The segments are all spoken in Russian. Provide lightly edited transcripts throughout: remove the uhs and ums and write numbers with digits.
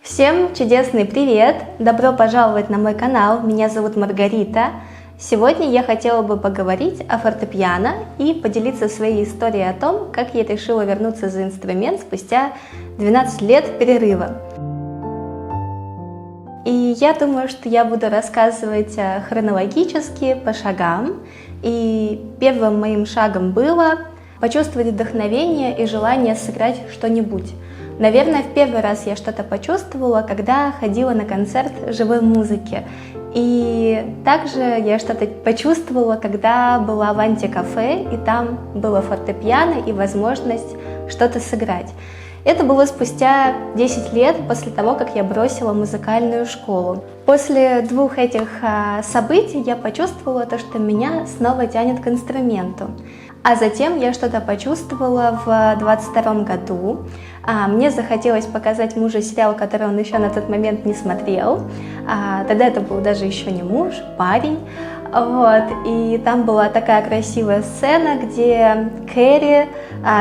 Всем чудесный привет! Добро пожаловать на мой канал, меня зовут Маргарита. Сегодня я хотела бы поговорить о фортепиано и поделиться своей историей о том, как я решила вернуться за инструмент спустя 12 лет перерыва. И я думаю, что я буду рассказывать хронологически, по шагам. И первым моим шагом было почувствовать вдохновение и желание сыграть что-нибудь. Наверное, в первый раз я что-то почувствовала, когда ходила на концерт живой музыки. И также я что-то почувствовала, когда была в антикафе, и там было фортепиано и возможность что-то сыграть. Это было спустя 10 лет после того, как я бросила музыкальную школу. После двух этих событий я почувствовала то, что меня снова тянет к инструменту. А затем я что-то почувствовала в 22 году. Мне захотелось показать мужу сериал, который он еще на тот момент не смотрел. Тогда это был даже еще не муж, парень. Вот. И там была такая красивая сцена, где Кэрри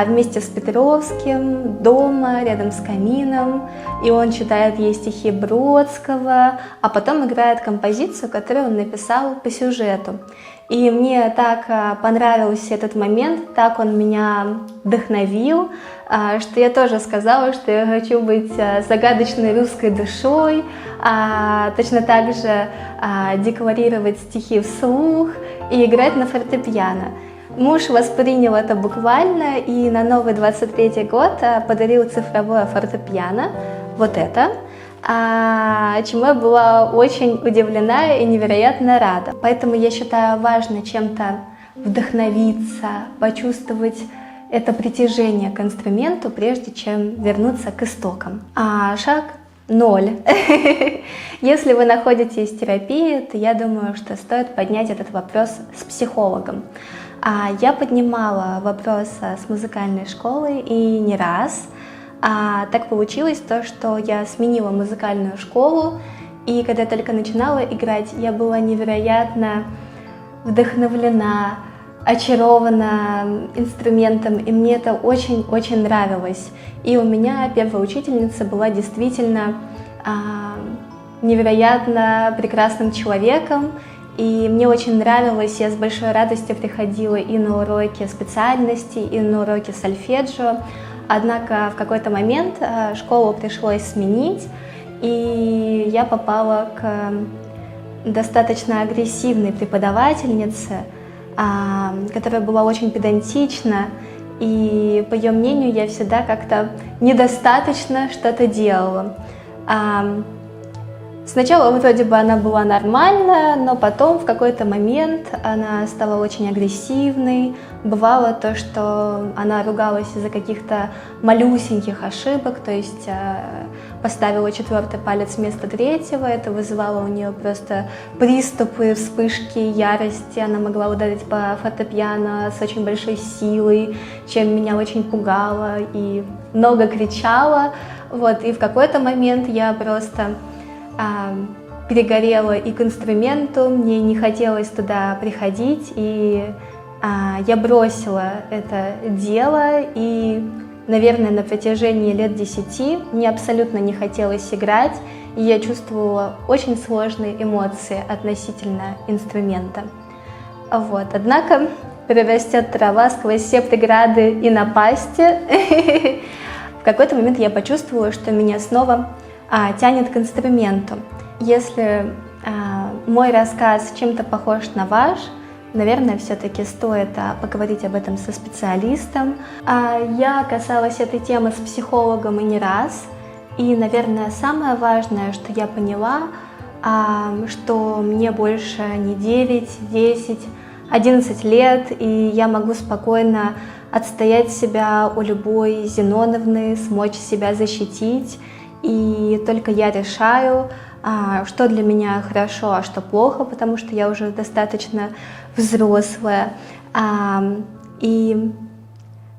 вместе с Петровским дома, рядом с камином, и он читает ей стихи Бродского, а потом играет композицию, которую он написал по сюжету. И мне так понравился этот момент, так он меня вдохновил, что я тоже сказала, что я хочу быть загадочной русской душой, точно так же декларировать стихи вслух и играть на фортепиано. Муж воспринял это буквально и на новый 23-й год подарил цифровое фортепиано, вот это, чему я была очень удивлена и невероятно рада. Поэтому я считаю важно чем-то вдохновиться, почувствовать это притяжение к инструменту, прежде чем вернуться к истокам. Шаг 0. Если вы находитесь в терапии, то я думаю, что стоит поднять этот вопрос с психологом. Я поднимала вопрос с музыкальной школой и не раз. Так получилось то, что я сменила музыкальную школу, и когда я только начинала играть, я была невероятно вдохновлена, очарована инструментом, и мне это очень-очень нравилось. И у меня первая учительница была действительно невероятно прекрасным человеком, и мне очень нравилось, я с большой радостью приходила и на уроки специальностей, и на уроки сольфеджио. Однако в какой-то момент школу пришлось сменить, и я попала к достаточно агрессивной преподавательнице, которая была очень педантична, и по ее мнению я всегда как-то недостаточно что-то делала. Сначала вроде бы она была нормальная, но потом в какой-то момент она стала очень агрессивной. Бывало то, что она ругалась из-за каких-то малюсеньких ошибок, то есть поставила 4-й палец вместо 3-го, это вызывало у нее просто приступы, вспышки ярости. Она могла ударить по фортепиано с очень большой силой, чем меня очень пугало, и много кричала. Вот. И в какой-то момент я просто перегорела и к инструменту, мне не хотелось туда приходить, и я бросила это дело, и, наверное, на протяжении лет 10 мне абсолютно не хотелось играть, и я чувствовала очень сложные эмоции относительно инструмента. Вот. Однако прорастет трава сквозь все преграды и напасти. В какой-то момент я почувствовала, что меня снова тянет к инструменту. Если мой рассказ чем-то похож на ваш, наверное, все-таки стоит поговорить об этом со специалистом. Я касалась этой темы с психологом и не раз. И, наверное, самое важное, что я поняла, что мне больше не 9, 10, 11 лет, и я могу спокойно отстоять себя у любой Зеноновны, смочь себя защитить. И только я решаю, что для меня хорошо, а что плохо, потому что я уже достаточно взрослая. И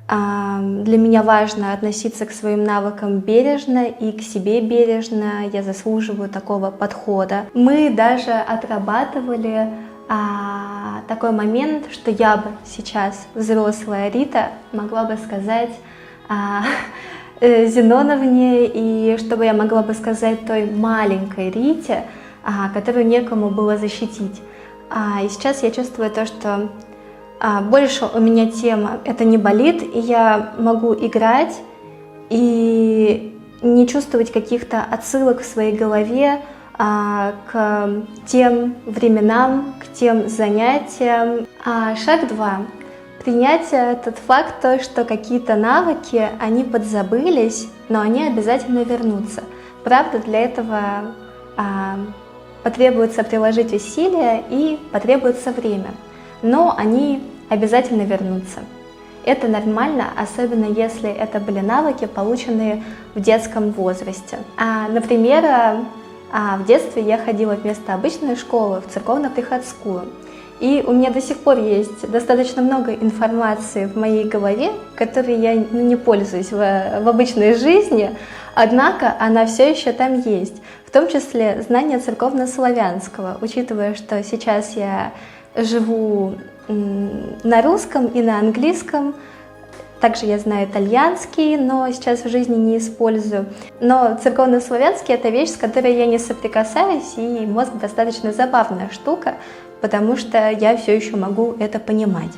для меня важно относиться к своим навыкам бережно и к себе бережно. Я заслуживаю такого подхода. Мы даже отрабатывали такой момент, что я бы сейчас, взрослая Рита, могла бы сказать: Зеноновне, и чтобы я могла бы сказать той маленькой Рите, которую некому было защитить. И сейчас я чувствую то, что больше у меня тема это не болит, и я могу играть и не чувствовать каких-то отсылок в своей голове к тем временам, к тем занятиям. Шаг 2. Принять тот факт, что какие-то навыки, они подзабылись, но они обязательно вернутся. Правда, для этого потребуется приложить усилия и потребуется время, но они обязательно вернутся. Это нормально, особенно если это были навыки, полученные в детском возрасте. Например, в детстве я ходила вместо обычной школы в церковно-приходскую. И у меня до сих пор есть достаточно много информации в моей голове, которой я не пользуюсь в обычной жизни, однако она все еще там есть. В том числе знание церковно-славянского, учитывая, что сейчас я живу на русском и на английском. Также я знаю итальянский, но сейчас в жизни не использую. Но церковно-славянский — это вещь, с которой я не соприкасаюсь, и мозг достаточно забавная штука, потому что я все еще могу это понимать.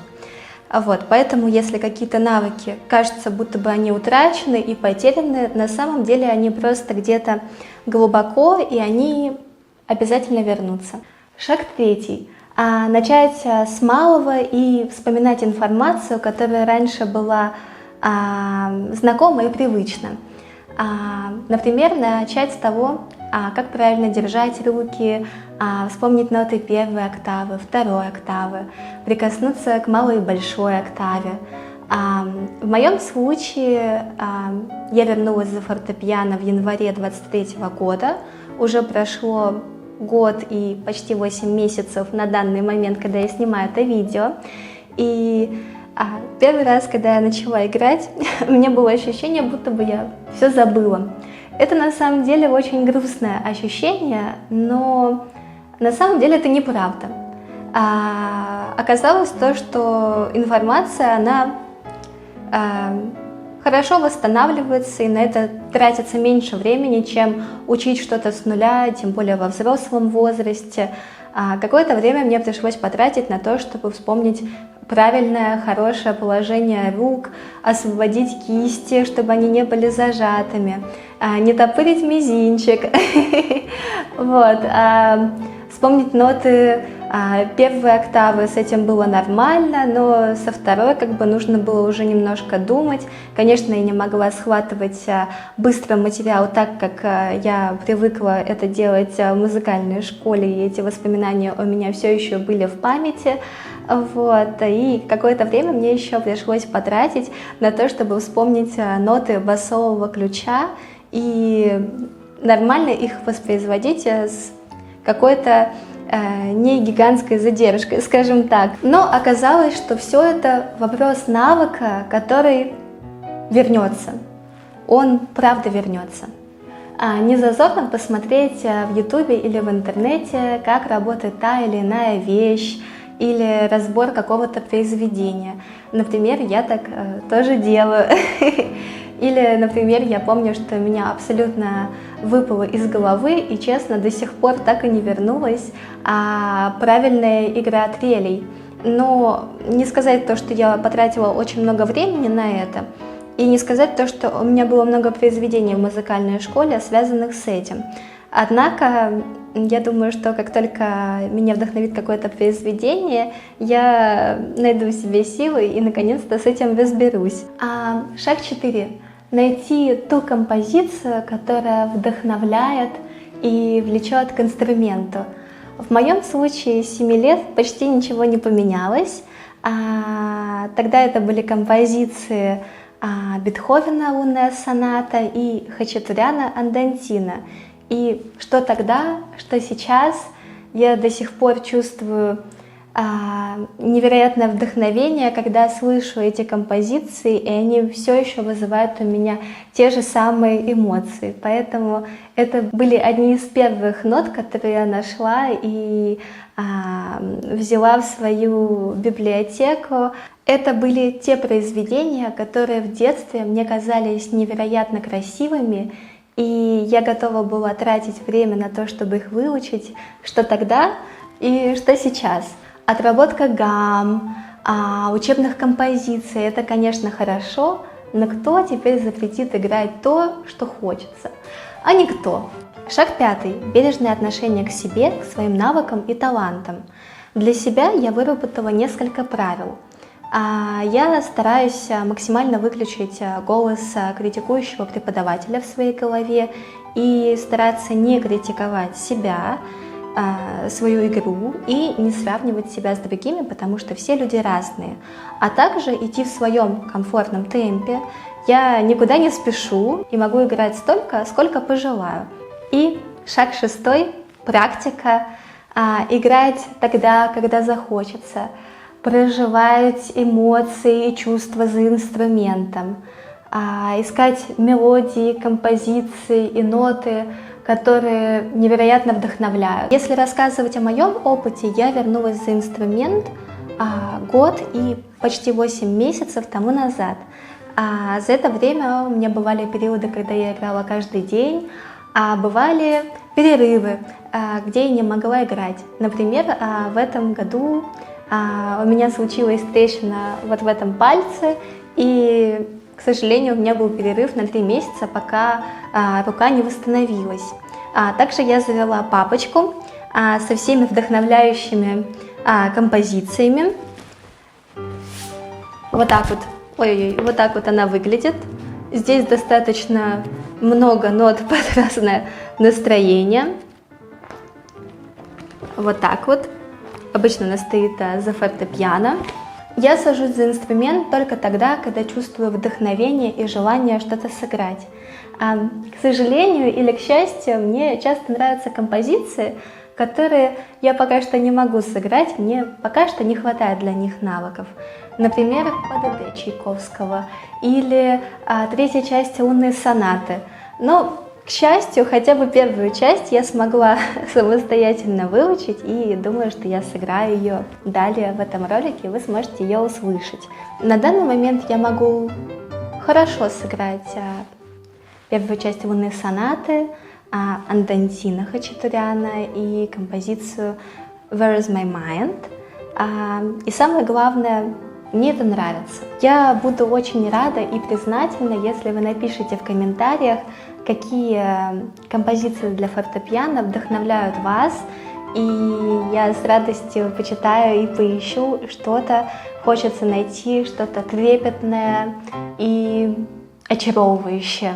Поэтому если какие-то навыки кажется, будто бы они утрачены и потеряны, на самом деле они просто где-то глубоко, и они обязательно вернутся. Шаг 3. Начать с малого и вспоминать информацию, которая раньше была знакома и привычна. Например, начать с того, как правильно держать руки, вспомнить ноты первой октавы, второй октавы, прикоснуться к малой и большой октаве. В моем случае я вернулась за фортепиано в январе 23 года, уже прошло год и почти 8 месяцев на данный момент, когда я снимаю это видео. И первый раз, когда я начала играть, у меня было ощущение, будто бы я все забыла. Это на самом деле очень грустное ощущение, но на самом деле это неправда. Оказалось то, что информация, она хорошо восстанавливается, и на это тратится меньше времени, чем учить что-то с нуля, тем более во взрослом возрасте. Какое-то время мне пришлось потратить на то, чтобы вспомнить правильное, хорошее положение рук, освободить кисти, чтобы они не были зажатыми, не топырить мизинчик, вспомнить ноты первой октавы, с этим было нормально, но со второй нужно было уже немножко думать. Конечно, я не могла схватывать быстро материал так, как я привыкла это делать в музыкальной школе, и эти воспоминания у меня все еще были в памяти. И какое-то время мне еще пришлось потратить на то, чтобы вспомнить ноты басового ключа и нормально их воспроизводить с какой-то не гигантской задержкой, скажем так. Но оказалось, что все это вопрос навыка, который вернется. Он правда вернется. Не зазорно посмотреть в YouTube или в интернете, как работает та или иная вещь, или разбор какого-то произведения. Например, я так тоже делаю. Или, например, я помню, что меня абсолютно выпало из головы, и, честно, до сих пор так и не вернулась правильная игра трелей. Но не сказать то, что я потратила очень много времени на это, и не сказать то, что у меня было много произведений в музыкальной школе, связанных с этим. Однако, я думаю, что как только меня вдохновит какое-то произведение, я найду в себе силы и наконец-то с этим разберусь. Шаг 4. Найти ту композицию, которая вдохновляет и влечет к инструменту. В моем случае с 7 лет почти ничего не поменялось. Тогда это были композиции Бетховена «Лунная соната» и Хачатуряна «Андантина». И что тогда, что сейчас, я до сих пор чувствую невероятное вдохновение, когда слышу эти композиции, и они все еще вызывают у меня те же самые эмоции. Поэтому это были одни из первых нот, которые я нашла и взяла в свою библиотеку. Это были те произведения, которые в детстве мне казались невероятно красивыми, и я готова была тратить время на то, чтобы их выучить, что тогда и что сейчас. Отработка гамм, учебных композиций — это, конечно, хорошо, но кто теперь запретит играть то, что хочется? А никто. Шаг 5. Бережное отношение к себе, к своим навыкам и талантам. Для себя я выработала несколько правил. Я стараюсь максимально выключить голос критикующего преподавателя в своей голове и стараться не критиковать себя, свою игру и не сравнивать себя с другими, потому что все люди разные. А также идти в своем комфортном темпе. Я никуда не спешу и могу играть столько, сколько пожелаю. И шаг 6. Практика. Играть тогда, когда захочется. Проживать эмоции и чувства за инструментом. Искать мелодии, композиции и ноты, которые невероятно вдохновляют. Если рассказывать о моем опыте, я вернулась за инструмент год и почти 8 месяцев тому назад. За это время у меня бывали периоды, когда я играла каждый день, а бывали перерывы, где я не могла играть. Например, в этом году у меня случилась трещина вот в этом пальце, и, к сожалению, у меня был перерыв на 3 месяца, пока рука не восстановилась. Также я завела папочку со всеми вдохновляющими композициями. Вот так вот, вот так вот она выглядит. Здесь достаточно много нот под разное настроение. Вот так вот. Обычно она стоит за фортепиано. Я сажусь за инструмент только тогда, когда чувствую вдохновение и желание что-то сыграть. К сожалению или к счастью, мне часто нравятся композиции, которые я пока что не могу сыграть, мне пока что не хватает для них навыков. Например, ПДД Чайковского или 3-я часть лунной сонаты. Но, к счастью, хотя бы первую часть я смогла самостоятельно выучить, и думаю, что я сыграю ее далее в этом ролике, и вы сможете ее услышать. На данный момент я могу хорошо сыграть первую часть лунной сонаты, Андантина Хачатуряна и композицию Where is my mind? И самое главное, мне это нравится. Я буду очень рада и признательна, если вы напишите в комментариях, какие композиции для фортепиано вдохновляют вас, и я с радостью почитаю и поищу что-то, хочется найти что-то трепетное и очаровывающее.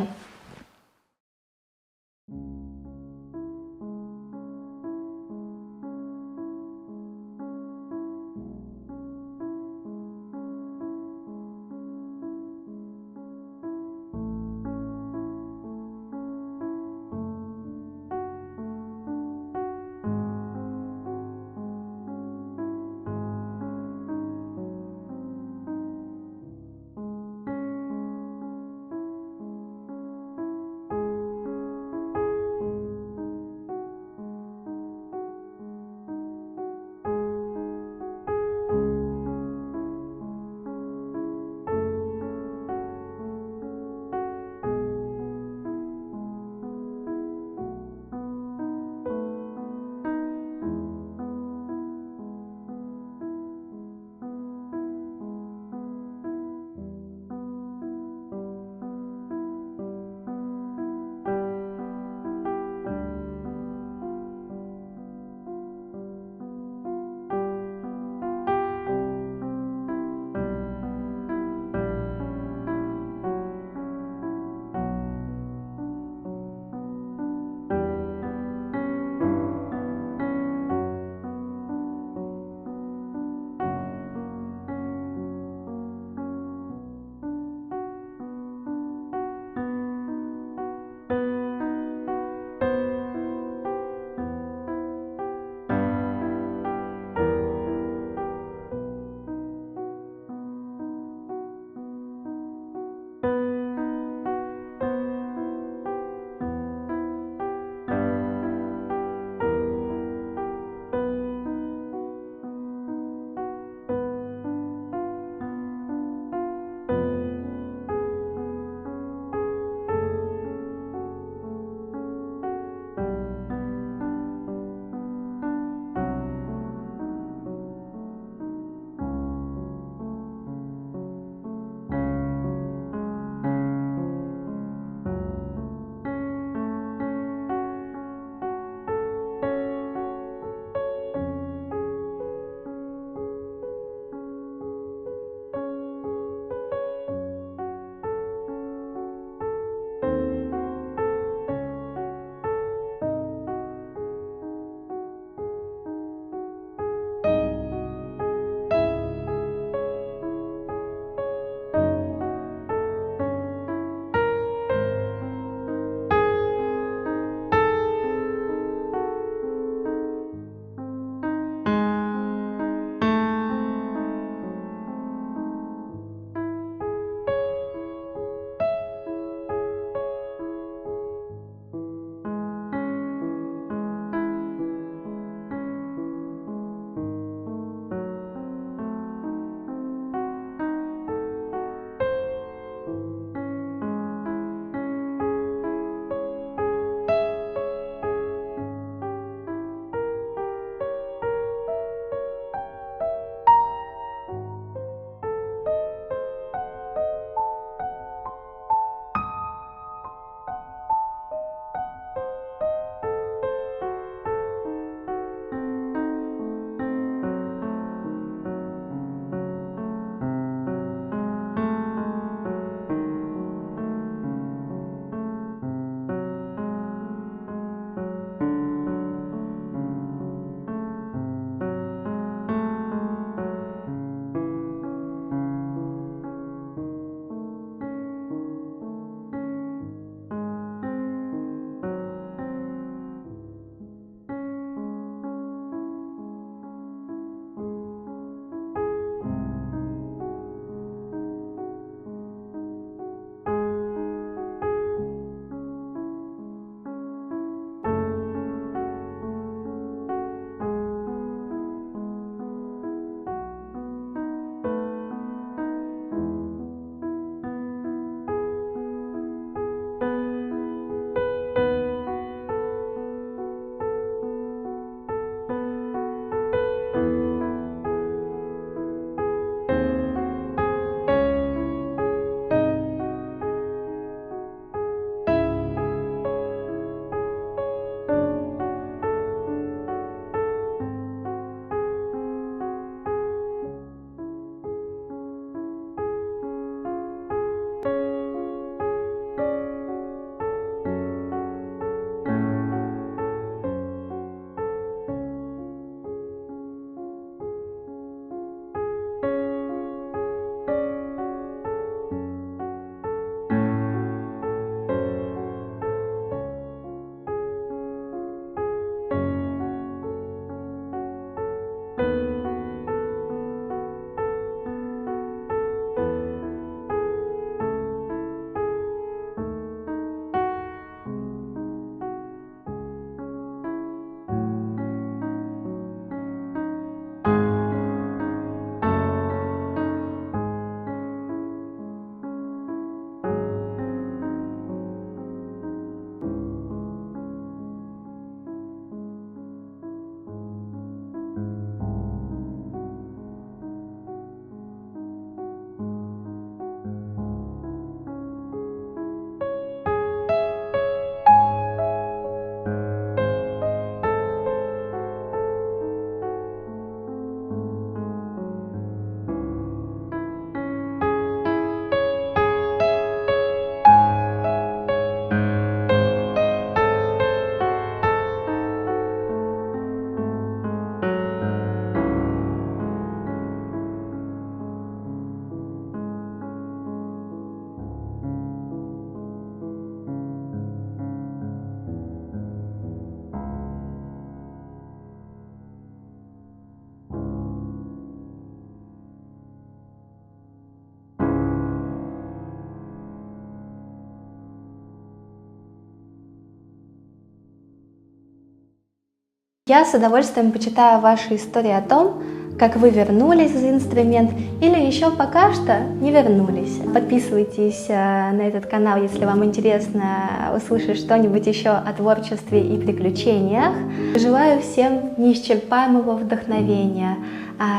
Я с удовольствием почитаю ваши истории о том, как вы вернулись за инструмент или еще пока что не вернулись. Подписывайтесь на этот канал, если вам интересно услышать что-нибудь еще о творчестве и приключениях. Желаю всем неисчерпаемого вдохновения,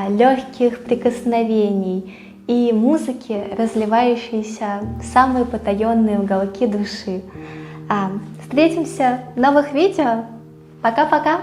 легких прикосновений и музыки, разливающейся в самые потаенные уголки души. Встретимся в новых видео. Пока-пока!